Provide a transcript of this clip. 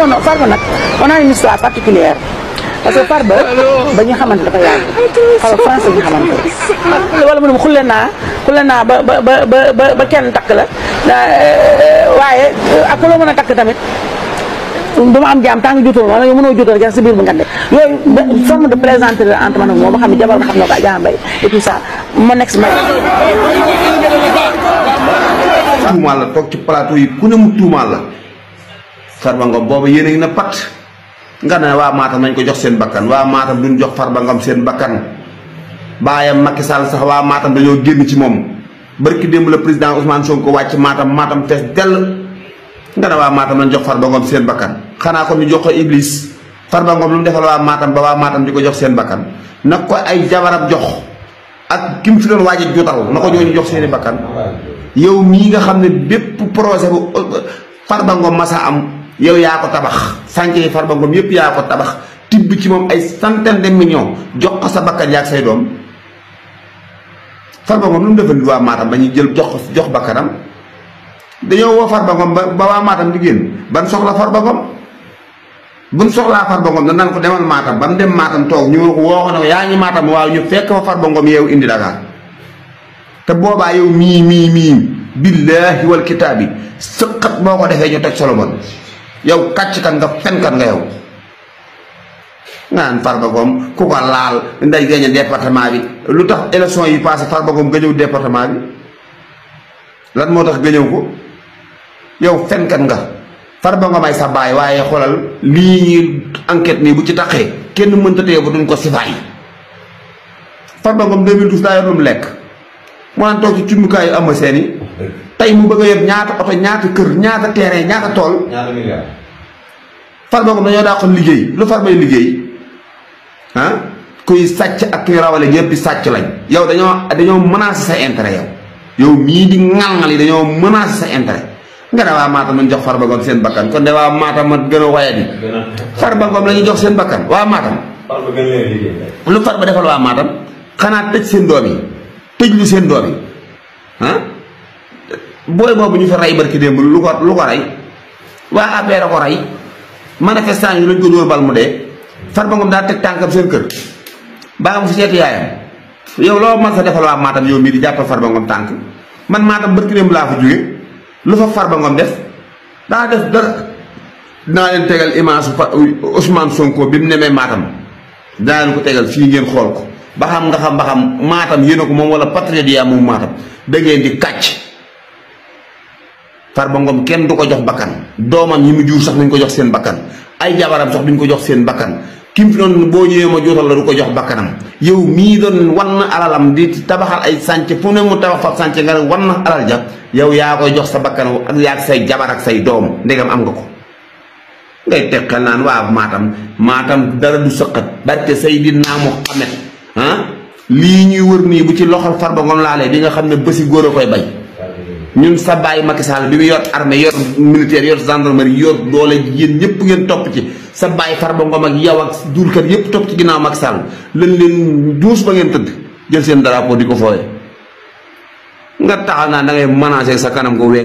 non non Farba nag on a une histoire particulière parce que Farba ba ñu xamante dafa yàgg xaw France ñu xamante wala mu ne xulle naa ba kenn takk la waaye ak loo mën a takk tamit dama am jaam tant que jotul wala yow mënoo jotal rek si biir bu ngande yooyu forme de plaisanterie entre man ak moom ba xam ne jabar nga xam ne ko Adja Mbaye et tout ça mon ex ma tuumaal la toog ci plateau yi ku ne mu tuumaal la Farba Ngom boobu yéen a ngi na pat nga ne waa Matam nañ ko jox seen bakkan waa Matam duñ jox Farba Ngom seen bakkan baayam Macky Sall sax waa Matam dañoo génn ci moom barki démb la président Ousmane Sonko wàcc Matam fees dell nga ne waa Matam nañ jox Farba Ngom seen bakkan xanaa ko ñu jox ko Iblis Farba Ngom lu mu defal waa Matam ba waa Matam di ko jox seen bakkan nag ko ay jabarab jox ak ki mu fi doon waaj a jotal na ko ñooñu jox seeni bakkan yow mii nga xam ne bépp projet bu Farba Ngom masa am yow yaa ko tabax sànq yi Farba Ngom yépp yaa ko tabax tibb ci moom ay centaine de millions jox ko sa bakkan yaag say doom Farba Ngom lu mu defal waa Matam ba ñu jël jox bakkanam dañoo woo Farba Ngom ba waa Matam di génn ban soxla Farba Ngom buñ soxlaa Farba Ngom dañ naan ko demal Matam ba mu dem Matam toog ñu woo ko ne ko yaa ngi Matam waaw ñu fekk fa Farba Ngom yeewu indi Dakar te boobaa yow mii billaahi wal kitaabi sëqat boo ko defee ñu toj Solomon yow kàcc kan nga fenkat nga yow nga naan Farba Ngom ku ko laal nday gañe département bi lu tax élection yi passé Farba Ngom gëñëw département bi lan moo tax gëñëw ko yow fenkat nga Farba Ngom ay sa baay waaye xoolal lii ñuy enquête nii bu ci taxee kenn mënta téye ba duñ ko sifaay Farba Ngom 2012 daa yor lu mu lekk mu naan toog ci cundukaayu am seeni tey mu bëgg a yor ñaata oto ñaata kër ñaata terrain ñaata tool ñaata milliards Farba Ngom dañoo daa xool liggéey lu Farbay liggéey ah kuy sàcc ak kuy rawale ñëpp di sàcc lañ yow dañoo menacé sa intérêt yow mii di ŋal-ŋal yi dañoo menacé sa intérêt nga ne waa Matam nañ jox Farba Ngom seen bakkan kon de waa Matam ma gën a wayadi Farba Ngom la ñuy jox seen bakkan waa Matam lu Farba defal waa Matam xanaa tëj seen doom yi tëj lu seen doom yi ah booy boobu ñu fi rey barki démb lu ko rey waa APR a ko rey manifestant yi lañ ko dóor bal mu dee Farba Ngom daa teg tànkam seen kër baa mu fi seeti yaayam yow loo man sa defal waa Matam yow mii di jàppal Farba Ngom tànk man Matam barki démb laa fa jóge lu fa Farba Ngom def daa def dara dinaa leen tegal image Ousmane Sonko bi mu nemee Matam dinaa leen ko tegal fii ngeen xool ko ba xam nga xam ba xam Matam yéen a ko moom wala patriote yaa moom Matam da ngeen di kàcc Farba Ngom kenn du ko jox bakkan doomam ñi mu jur sax nañ ko jox seen bakkan ay jabaram sax duñ ko jox seen bakkan kim fi doon boo ñëwee ma jootal la du ko jox bakkanam yow mii doon wan na alalam di tabaxal ay sànc fu ne mu tabax fa sànc nga ne wan na alal ja yow yaa koy jox sa bakkan ak yaa say jabar ak say doom ndegam am nga ko ngay teqal naan waa Matam dara du sëqat barke Seydina Muhammad lii ñuy wër nii bu ci loxol Farba Ngom laalee di nga xam ne bési góor a koy bay ñun sa baay Macky Sall bi mu yor armée yor militaire yor gendarmerie yor doole yéen ñëpp ngeen topp ci sa baay Farba Ngom ak yow ak duurkat yëpp topp ci ginnaaw Macky Sall lañ leen duus ba ngeen tëdd jël seen drapeau di ko fooye nga taxaw naa da ngay menacer sa kanam ko wee